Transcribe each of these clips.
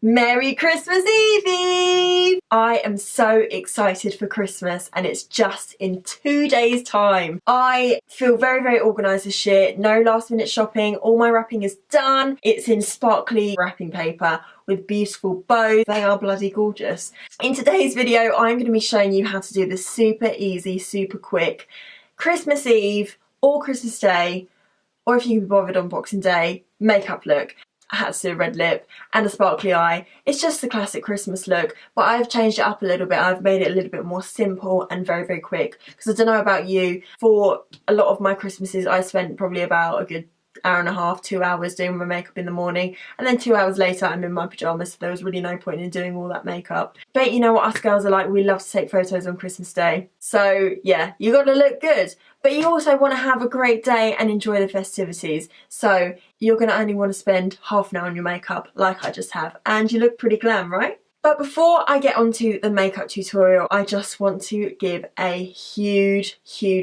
Merry Christmas Eve! I am so excited for Christmas and it's just in 2 days time. I feel very organised this year, no last minute shopping, all my wrapping is done. It's in sparkly wrapping paper with beautiful bows. They are bloody gorgeous. In today's video I'm going to be showing you how to do this super easy, super quick Christmas Eve or Christmas Day, or if you can be bothered on Boxing Day, makeup look. I had to do a red lip and a sparkly eye. It's just the classic Christmas look, but I've changed it up a little bit. I've made it a little bit more simple and very quick, because I don't know about you, for a lot of my Christmases I spent probably about a good hour and a half, 2 hours doing my makeup in the morning, and then 2 hours later I'm in my pyjamas, so there was really no point in doing all that makeup. But you know what us girls are like, we love to take photos on Christmas Day. So yeah, you gotta look good, but you also want to have a great day and enjoy the festivities. So you're gonna only want to spend half an hour on your makeup like I just have, and you look pretty glam, right? But before I get onto the makeup tutorial, I just want to give a huge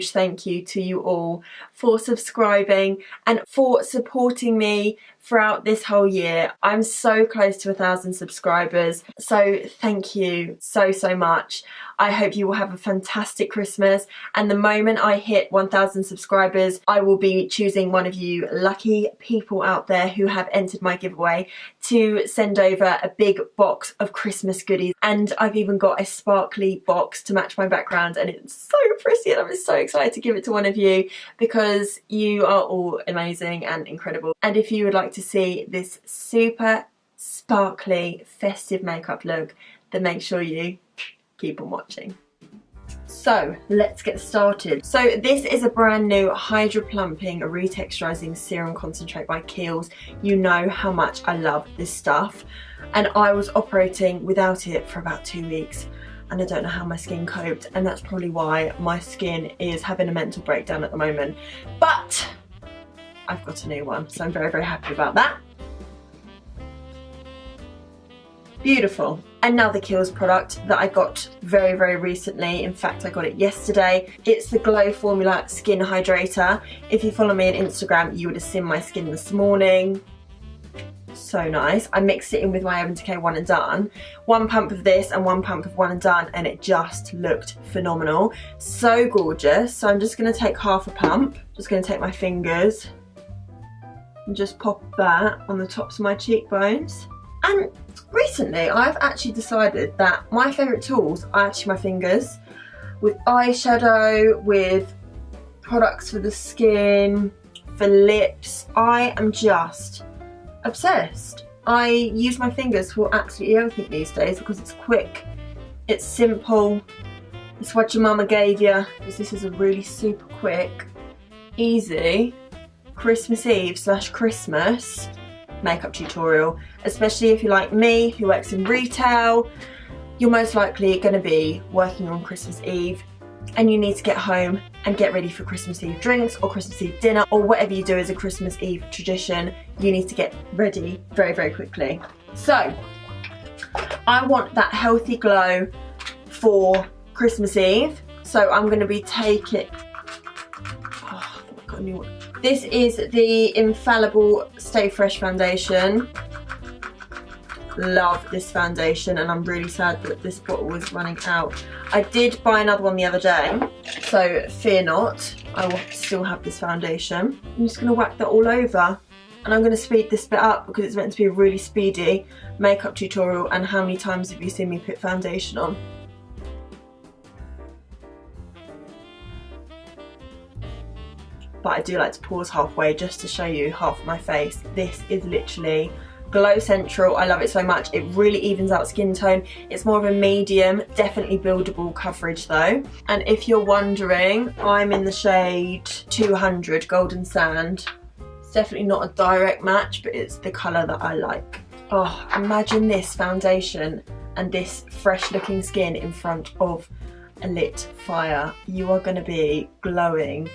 thank you to you all for subscribing and for supporting me throughout this whole year. I'm so close to 1,000 subscribers, so thank you so much. I hope you will have a fantastic Christmas, and the moment I hit 1,000 subscribers I will be choosing one of you lucky people out there who have entered my giveaway to send over a big box of Christmas goodies. And I've even got a sparkly box to match my background, and it's so pretty, and I'm so excited to give it to one of you because you are all amazing and incredible. And if you would like to see this super sparkly festive makeup look, then make sure you keep on watching. So let's get started. So this is a brand new Hydra Plumping Retexturizing Serum Concentrate by Kiehl's. You know how much I love this stuff, and I was operating without it for about 2 weeks, and I don't know how my skin coped, and that's probably why my skin is having a mental breakdown at the moment. But I've got a new one, so I'm very happy about that. Beautiful. Another Kiehl's product that I got very recently, in fact I got it yesterday. It's the Glow Formula Skin Hydrator. If you follow me on Instagram you would have seen my skin this morning. So nice. I mixed it in with my Urban Decay One and Done. 1 pump of this and 1 pump of One and Done, and it just looked phenomenal. So gorgeous. So I'm just going to take half a pump. Just going to take my fingers and just pop that on the tops of my cheekbones. And recently I've actually decided that my favourite tools are actually my fingers, with eyeshadow, with products for the skin, for lips. I am just obsessed. I use my fingers for absolutely everything these days because it's quick, it's simple, it's what your mama gave you, because this is a really super quick, easy Christmas Eve / Christmas makeup tutorial. Especially if you're like me, who works in retail, you're most likely going to be working on Christmas Eve and you need to get home and get ready for Christmas Eve drinks or Christmas Eve dinner, or whatever you do as a Christmas Eve tradition. You need to get ready very quickly. So I want that healthy glow for Christmas Eve, so I'm going to be taking, oh, I got a new one. This is the Infallible Stay Fresh foundation. Love this foundation, and I'm really sad that this bottle is running out. I did buy another one the other day, so fear not, I will still have this foundation. I'm just going to whack that all over, and I'm going to speed this bit up because it's meant to be a really speedy makeup tutorial. And how many times have you seen me put foundation on? But I do like to pause halfway just to show you half of my face. This is literally Glow Central. I love it so much. It really evens out skin tone. It's more of a medium, definitely buildable coverage though. And if you're wondering, I'm in the shade 200 Golden Sand. It's definitely not a direct match, but it's the colour that I like. Oh, imagine this foundation and this fresh looking skin in front of a lit fire. You are going to be glowing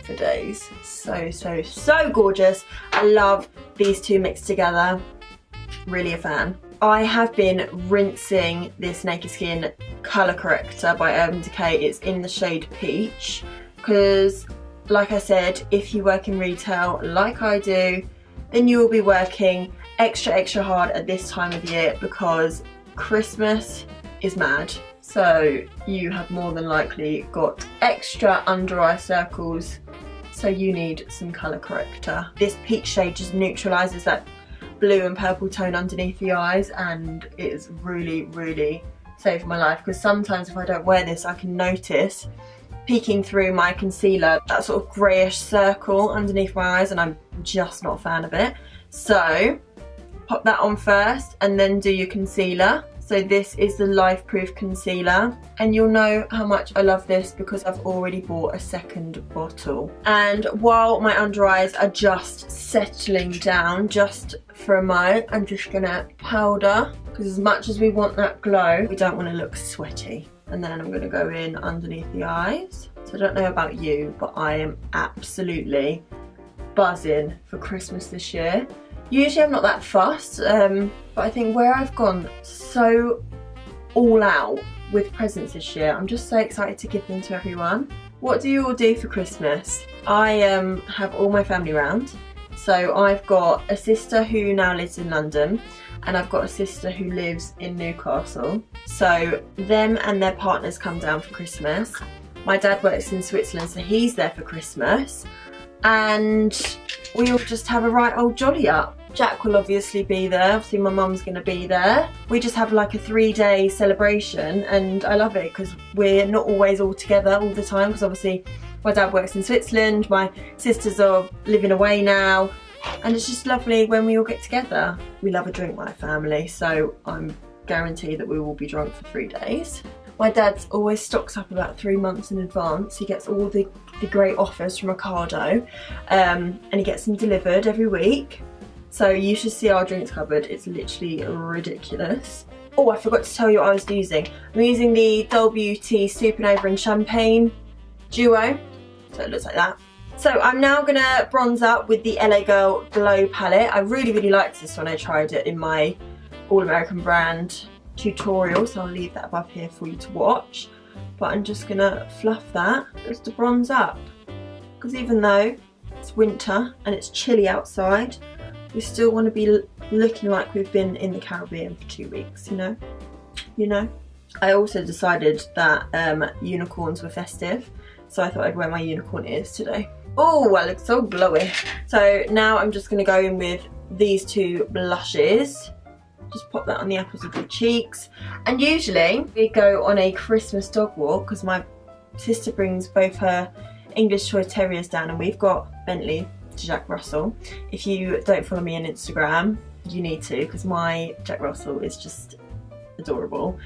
for days. So gorgeous. I love these two mixed together. Really a fan. I have been rinsing this Naked Skin colour corrector by Urban Decay. It's in the shade Peach, because like I said, if you work in retail like I do, then you will be working extra hard at this time of year because Christmas is mad. So you have more than likely got extra under eye circles, so you need some colour corrector. This peach shade just neutralises that blue and purple tone underneath the eyes, and it is really saved my life, because sometimes if I don't wear this I can notice peeking through my concealer that sort of greyish circle underneath my eyes, and I'm just not a fan of it. So pop that on first and then do your concealer. So this is the Life Proof Concealer, and you'll know how much I love this because I've already bought a second bottle. And while my under eyes are just settling down, just for a mo, I'm just gonna powder, because as much as we want that glow, we don't want to look sweaty. And then I'm gonna go in underneath the eyes. So I don't know about you, but I am absolutely buzzing for Christmas this year. Usually I'm not that fussed, but I think where I've gone so all out with presents this year, I'm just so excited to give them to everyone. What do you all do for Christmas? I have all my family round. So I've got a sister who now lives in London, and I've got a sister who lives in Newcastle. So them and their partners come down for Christmas. My dad works in Switzerland, so he's there for Christmas. And we all just have a right old jolly up. Jack will obviously be there, obviously my mum's going to be there. We just have like a 3-day celebration, and I love it because we're not always all together all the time, because obviously my dad works in Switzerland, my sisters are living away now, and it's just lovely when we all get together. We love a drink, my family, so I'm guaranteed that we will be drunk for 3 days. My dad always stocks up about 3 months in advance. He gets all the great offers from Ocado, and he gets them delivered every week. So you should see our drinks cupboard, it's literally ridiculous. Oh, I forgot to tell you what I was using. I'm using the Dull Beauty Supernova and Champagne Duo, so it looks like that. So I'm now gonna bronze up with the LA Girl Glow palette. I really liked this when I tried it in my All American brand tutorial, so I'll leave that above here for you to watch. But I'm just gonna fluff that just to bronze up, because even though it's winter and it's chilly outside, we still want to be looking like we've been in the Caribbean for 2 weeks, you know? I also decided that unicorns were festive, so I thought I'd wear my unicorn ears today. Oh, I look so glowy. So now I'm just going to go in with these two blushes. Just pop that on the apples of your cheeks. And usually we go on a Christmas dog walk, because my sister brings both her English Toy Terriers down, and we've got Bentley to Jack Russell. If you don't follow me on Instagram, you need to, because my Jack Russell is just adorable.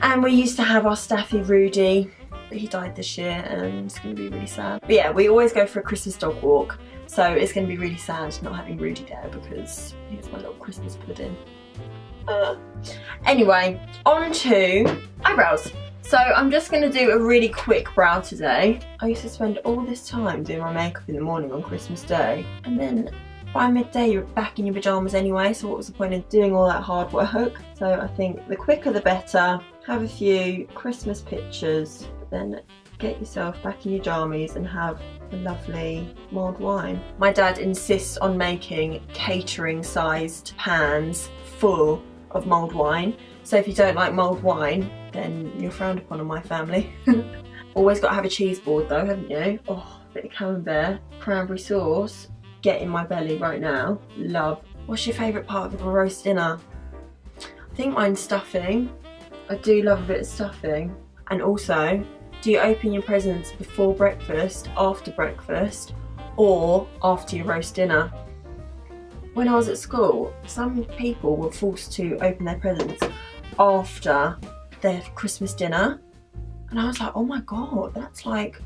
And we used to have our Staffy Rudy, but he died this year and it's going to be really sad. But yeah, we always go for a Christmas dog walk, so it's going to be really sad not having Rudy there, because he's my little Christmas pudding. Anyway, on to eyebrows. So I'm just going to do a really quick brow today. I used to spend all this time doing my makeup in the morning on Christmas Day, and then by midday you're back in your pyjamas anyway, so what was the point of doing all that hard work? So I think the quicker the better. Have a few Christmas pictures, but then get yourself back in your jammies and have a lovely mulled wine. My dad insists on making catering sized pans full of mulled wine, so if you don't like mulled wine, then you're frowned upon in my family. Always got to have a cheese board though, haven't you? Oh, a bit of camembert, cranberry sauce, get in my belly right now. Love. What's your favourite part of a roast dinner? I think mine's stuffing. I do love a bit of stuffing. And also, do you open your presents before breakfast, after breakfast, or after your roast dinner? When I was at school, some people were forced to open their presents after their Christmas dinner, and I was like, oh my god, that's like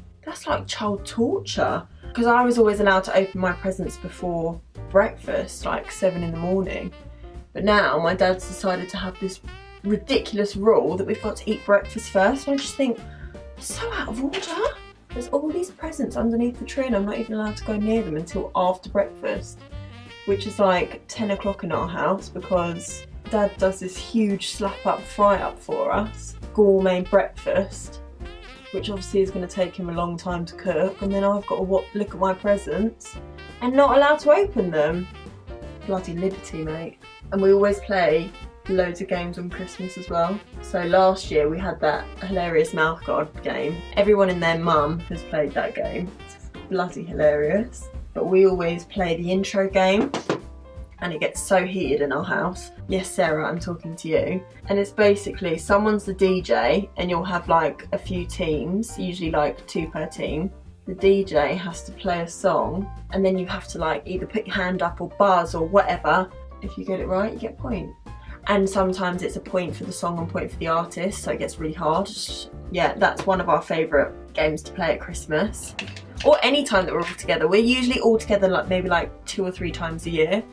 child torture. Because I was always allowed to open my presents before breakfast, like 7 in the morning. But now my dad's decided to have this ridiculous rule that we've got to eat breakfast first, and I just think, so out of order. There's all these presents underneath the tree and I'm not even allowed to go near them until after breakfast, which is like 10 o'clock in our house, because Dad does this huge slap up fry up for us, gourmet breakfast which obviously is going to take him a long time to cook, and then I've got to look at my presents and not allowed to open them. Bloody liberty, mate. And we always play loads of games on Christmas as well. So last year we had that hilarious mouth guard game. Everyone and their mum has played that game. It's bloody hilarious. But we always play the intro game, and it gets so heated in our house. Yes, Sarah, I'm talking to you. And it's basically someone's the DJ and you'll have like a few teams, usually like 2 per team. The DJ has to play a song, and then you have to like either put your hand up or buzz or whatever. If you get it right, you get a point. And sometimes it's a point for the song and point for the artist, so it gets really hard. Yeah, that's one of our favourite games to play at Christmas. Or any time that we're all together. We're usually all together like maybe like 2 or 3 times a year.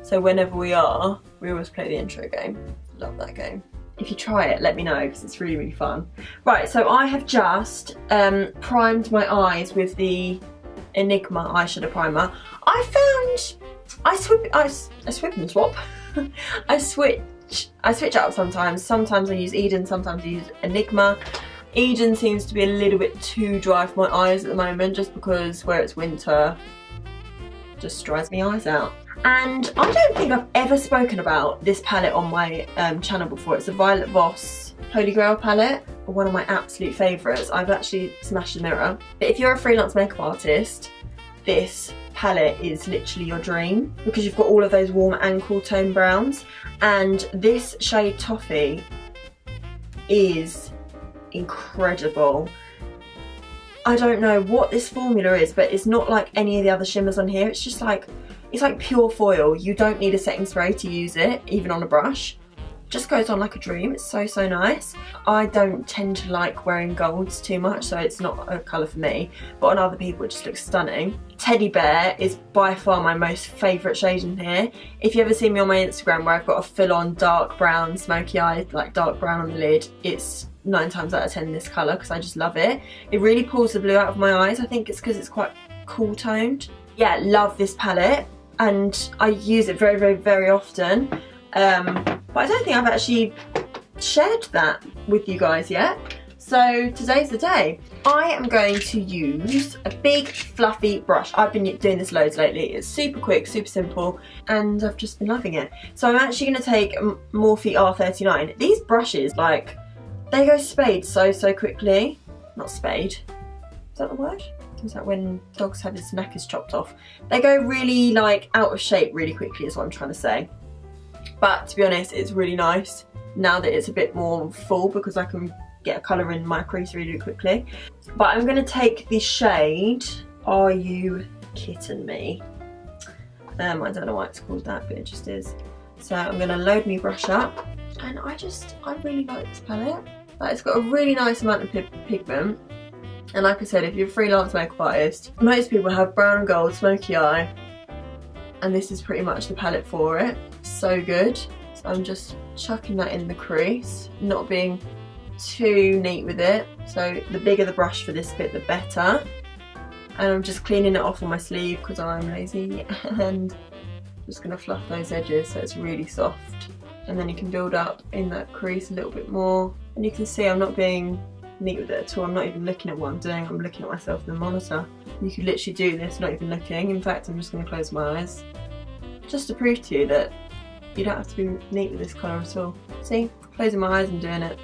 So whenever we are, we always play the intro game. Love that game. If you try it, let me know, because it's really, really fun. Right, so I have just primed my eyes with the Enigma eyeshadow primer. I switch up sometimes. Sometimes I use Eden, sometimes I use Enigma. Eden seems to be a little bit too dry for my eyes at the moment, just because where it's winter, just dries my eyes out. And I don't think I've ever spoken about this palette on my channel before. It's a Violet Voss Holy Grail palette, one of my absolute favourites. I've actually smashed the mirror. But if you're a freelance makeup artist, this palette is literally your dream, because you've got all of those warm and cool tone browns, and this shade Toffee is incredible. I don't know what this formula is, but it's not like any of the other shimmers on here. It's just like, it's like pure foil. You don't need a setting spray to use it, even on a brush. Just goes on like a dream. It's so, so nice. I don't tend to like wearing golds too much, so it's not a colour for me, but on other people it just looks stunning. Teddy Bear is by far my most favourite shade in here. If you ever see me on my Instagram where I've got a full-on dark brown smoky eye, like dark brown on the lid, it's 9 times out of 10 this colour, because I just love it. It really pulls the blue out of my eyes. I think it's because it's quite cool toned. Yeah, love this palette, and I use it very, very, very often. But I don't think I've actually shared that with you guys yet. So today's the day. I am going to use a big fluffy brush. I've been doing this loads lately. It's super quick, super simple, and I've just been loving it. So I'm actually going to take Morphe R39. These brushes, like, they go spade so, so quickly. Not spade. Is that the word? Is that when dogs have his knackers chopped off? They go really, like, out of shape really quickly is what I'm trying to say. But to be honest, it's really nice now that it's a bit more full, because I can get a colour in my crease really quickly. But I'm going to take the shade Are You Kitten Me? I don't know why it's called that, but it just is. So I'm going to load my brush up, and I really like this palette. Like, it's got a really nice amount of pigment, and like I said, if you're a freelance makeup artist, most people have brown and gold smoky eye, and this is pretty much the palette for it. So good. So I'm just chucking that in the crease, not being too neat with it. So the bigger the brush for this bit, the better. And I'm just cleaning it off on my sleeve because I'm lazy, and just gonna fluff those edges so it's really soft. And then you can build up in that crease a little bit more. And you can see I'm not being neat with it at all. I'm not even looking at what I'm doing. I'm looking at myself in the monitor. You could literally do this not even looking. In fact, I'm just gonna close my eyes, just to prove to you that you don't have to be neat with this colour at all. See? Closing my eyes and doing it.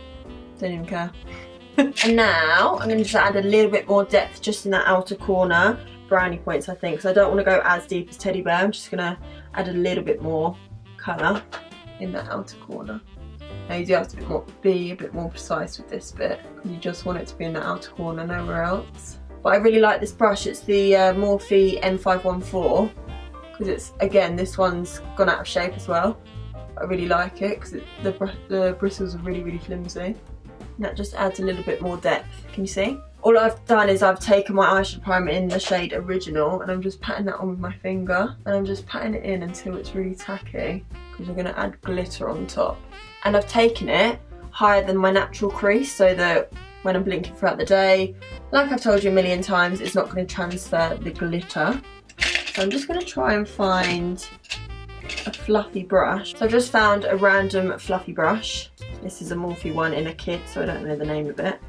Don't even care. And now I'm going to just add a little bit more depth just in that outer corner. Brownie points, I think, because I don't want to go as deep as Teddy Bear. I'm just going to add a little bit more colour in that outer corner. Now you do have to be a bit more precise with this bit. You just want it to be in the outer corner, nowhere else. But I really like this brush. It's the Morphe M514. Because it's, again, this one's gone out of shape as well. I really like it because the bristles are really, really flimsy. And that just adds a little bit more depth. Can you see? All I've done is I've taken my eyeshadow primer in the shade Original, and I'm just patting that on with my finger. And I'm just patting it in until it's really tacky, because we're going to add glitter on top. And I've taken it higher than my natural crease, so that when I'm blinking throughout the day, like I've told you a million times, it's not going to transfer the glitter. So I'm just going to try and find a fluffy brush. So I've just found a random fluffy brush. This is a Morphe one in a kit, so I don't know the name of it.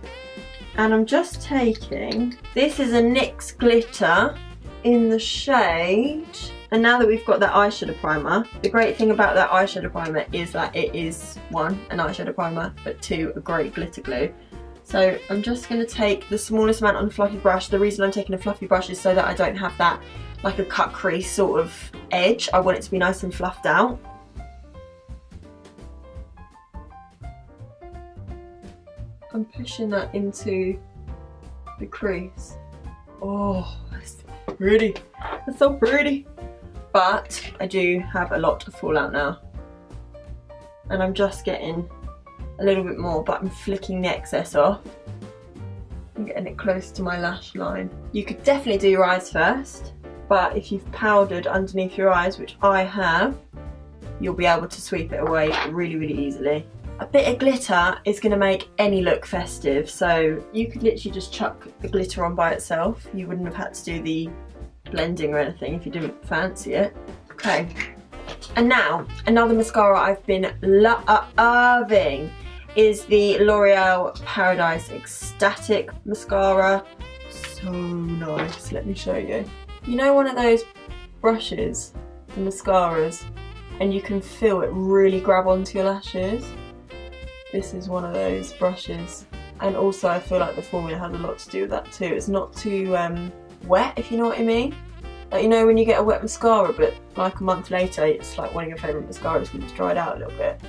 And I'm just taking, this is a NYX glitter in the shade, and now that we've got that eyeshadow primer, the great thing about that eyeshadow primer is that it is, one, an eyeshadow primer, but two, a great glitter glue. So I'm just going to take the smallest amount on a fluffy brush. The reason I'm taking a fluffy brush is so that I don't have that like a cut crease sort of edge. I want it to be nice and fluffed out. I'm pushing that into the crease. Oh, that's pretty. That's so pretty. But I do have a lot of fallout now. And I'm just getting a little bit more, but I'm flicking the excess off. I'm getting it close to my lash line. You could definitely do your eyes first, but if you've powdered underneath your eyes, which I have, you'll be able to sweep it away really, really easily. A bit of glitter is going to make any look festive, so you could literally just chuck the glitter on by itself. You wouldn't have had to do the blending or anything if you didn't fancy it. Okay, and now another mascara I've been loving is the L'Oreal Paradise Ecstatic Mascara. So nice, let me show you. You know one of those brushes, the mascaras, and you can feel it really grab onto your lashes? This is one of those brushes, and also I feel like the formula has a lot to do with that too. It's not too wet, if you know what I mean. Like, you know when you get a wet mascara but like a month later it's like one of your favourite mascaras because it's dried out a little bit.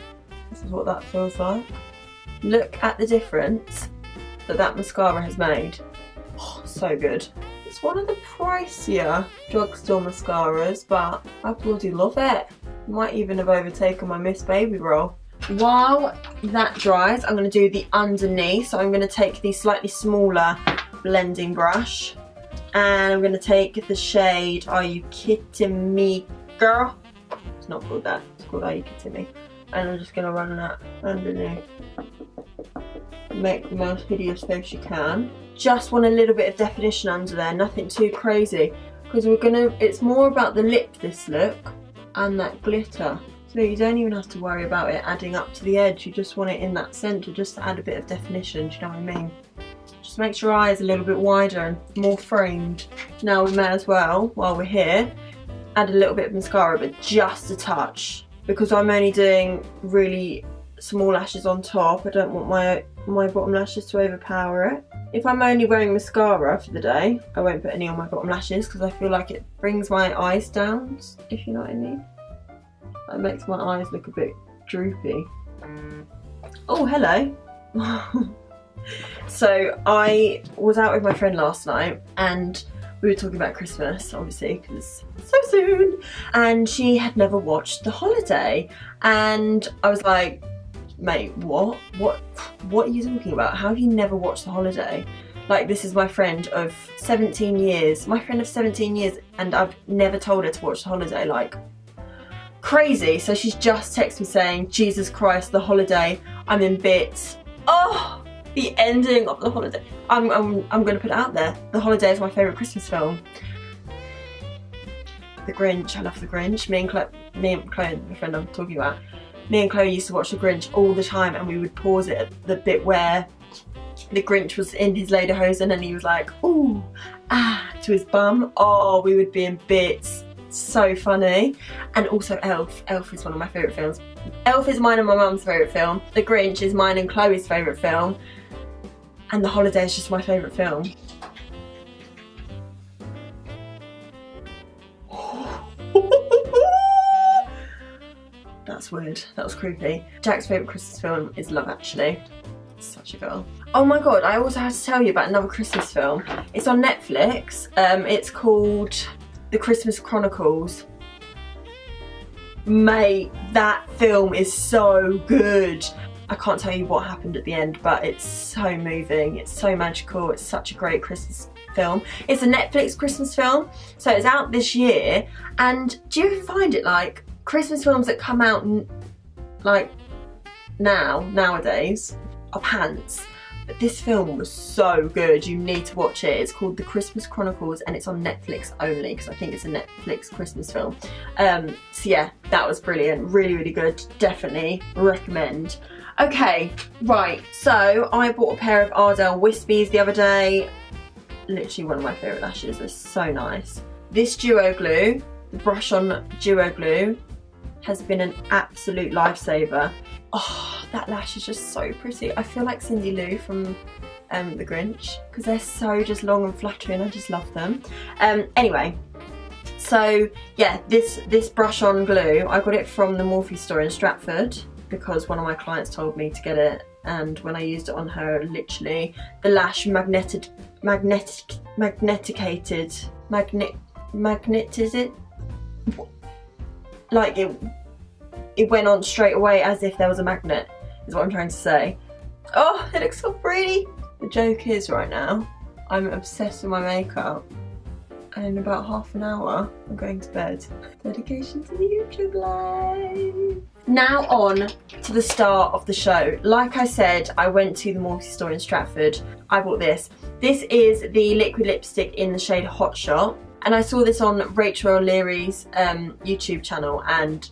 This is what that feels like. Look at the difference that that mascara has made. Oh, so good. It's one of the pricier drugstore mascaras, but I bloody love it. Might even have overtaken my Miss Baby roll. While that dries, I'm going to do the underneath. So I'm going to take the slightly smaller blending brush, and I'm going to take the shade Are You Kidding Me Girl? It's not called that, it's called Are You Kidding Me? And I'm just going to run that underneath. Make the most hideous face you can. Just want a little bit of definition under there, nothing too crazy, because it's more about the lip, this look, and that glitter. So you don't even have to worry about it adding up to the edge, you just want it in that centre just to add a bit of definition, do you know what I mean? Just makes your eyes a little bit wider and more framed. Now we may as well, while we're here, add a little bit of mascara, but just a touch. Because I'm only doing really small lashes on top, I don't want my bottom lashes to overpower it. If I'm only wearing mascara for the day, I won't put any on my bottom lashes because I feel like it brings my eyes down, if you know what I mean. It makes my eyes look a bit droopy. Oh, hello. So I was out with my friend last night and we were talking about Christmas, obviously, because so soon. And she had never watched The Holiday. And I was like, mate, what are you talking about? How have you never watched The Holiday? Like, this is my friend of 17 years. My friend of 17 years, and I've never told her to watch The Holiday. Like, crazy. So she's just texted me saying, Jesus Christ, The Holiday, I'm in bits. Oh, the ending of The Holiday. I'm gonna put it out there. The Holiday is my favourite Christmas film. The Grinch, I love The Grinch. Me and Chloe, the friend I'm talking about, me and Chloe used to watch The Grinch all the time, and we would pause it at the bit where the Grinch was in his lederhosen and he was like, ooh, ah, to his bum. Oh, we would be in bits. So funny. And also Elf. Elf is one of my favourite films. Elf is mine and my mum's favourite film. The Grinch is mine and Chloe's favourite film. And The Holiday is just my favourite film. That's weird. That was creepy. Jack's favourite Christmas film is Love Actually. Such a girl. Oh my god, I also had to tell you about another Christmas film. It's on Netflix. It's called The Christmas Chronicles. Mate, that film is so good. I can't tell you what happened at the end, but it's so moving, it's so magical, it's such a great Christmas film. It's a Netflix Christmas film, so it's out this year, and do you find it like Christmas films that come out like nowadays are pants? But this film was so good, you need to watch it. It's called The Christmas Chronicles and it's on Netflix only because I think it's a Netflix Christmas film. So yeah, that was brilliant, really, really good, definitely recommend. Okay, right, so I bought a pair of Ardell Wispies the other day. Literally one of my favourite lashes, they're so nice. This duo glue, the brush on duo glue, has been an absolute lifesaver. Oh, that lash is just so pretty. I feel like Cindy Lou from the Grinch, because they're so just long and fluttery and I just love them. Anyway, so yeah, this brush on glue, I got it from the Morphe store in Stratford because one of my clients told me to get it, and when I used it on her, literally the lash magnetized it, like it went on straight away as if there was a magnet, is what I'm trying to say. Oh, it looks so pretty. The joke is right now, I'm obsessed with my makeup, and in about half an hour, I'm going to bed. Dedication to the YouTube life. Now on to the star of the show. Like I said, I went to the Morphe store in Stratford. I bought this. This is the liquid lipstick in the shade Hot Shot, and I saw this on Rachel O'Leary's YouTube channel, and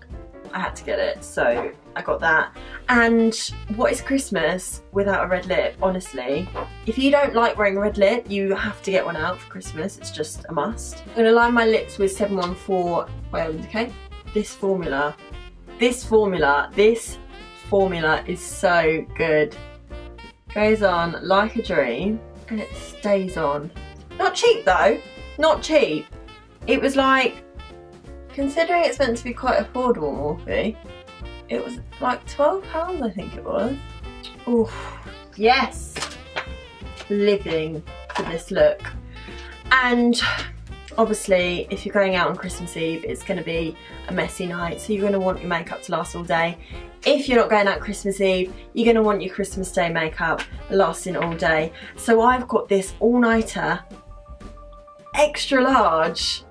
I had to get it, so I got that. And what is Christmas without a red lip, honestly? If you don't like wearing a red lip, you have to get one out for Christmas. It's just a must. I'm gonna line my lips with 714 Grwm, okay? This formula is so good. Goes on like a dream and it stays on. Not cheap though, not cheap. It was like, considering it's meant to be quite affordable, Morphe, it was like £12 I think it was. Oof, yes! Living for this look. And obviously if you're going out on Christmas Eve, it's going to be a messy night, so you're going to want your makeup to last all day. If you're not going out Christmas Eve, you're going to want your Christmas Day makeup lasting all day. So I've got this all-nighter, extra large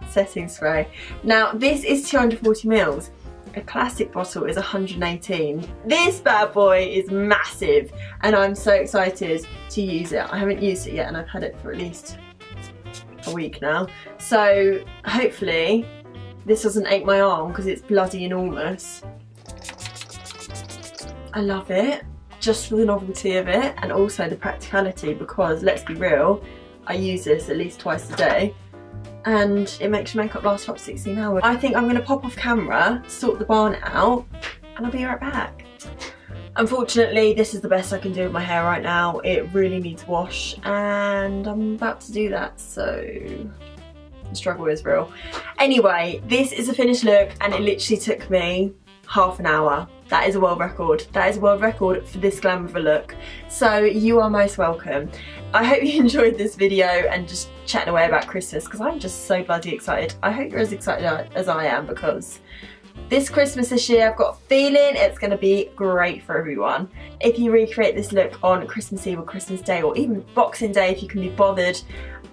setting spray. Now this is 240ml. A classic bottle is 118. This bad boy is massive and I'm so excited to use it. I haven't used it yet and I've had it for at least a week now. So hopefully this doesn't ache my arm because it's bloody enormous. I love it just for the novelty of it and also the practicality, because let's be real, I use this at least twice a day and it makes your makeup last for up to 16 hours. I think I'm going to pop off camera, sort the barn out, and I'll be right back. Unfortunately, this is the best I can do with my hair right now. It really needs wash and I'm about to do that, so the struggle is real. Anyway, this is a finished look and it literally took me half an hour. That is a world record. That is a world record for this glam of a look. So you are most welcome. I hope you enjoyed this video and just chatting away about Christmas, because I'm just so bloody excited. I hope you're as excited as I am, because this Christmas this year, I've got a feeling it's going to be great for everyone. If you recreate this look on Christmas Eve or Christmas Day, or even Boxing Day if you can be bothered,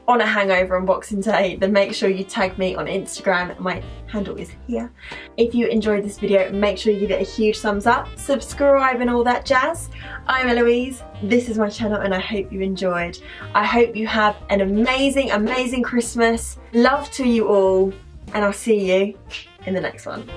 on a hangover on Boxing Day, then make sure you tag me on Instagram. My handle is here. If you enjoyed this video, make sure you give it a huge thumbs up, subscribe and all that jazz. I'm Eloise, this is my channel and I hope you enjoyed. I hope you have an amazing, amazing Christmas. Love to you all, and I'll see you in the next one.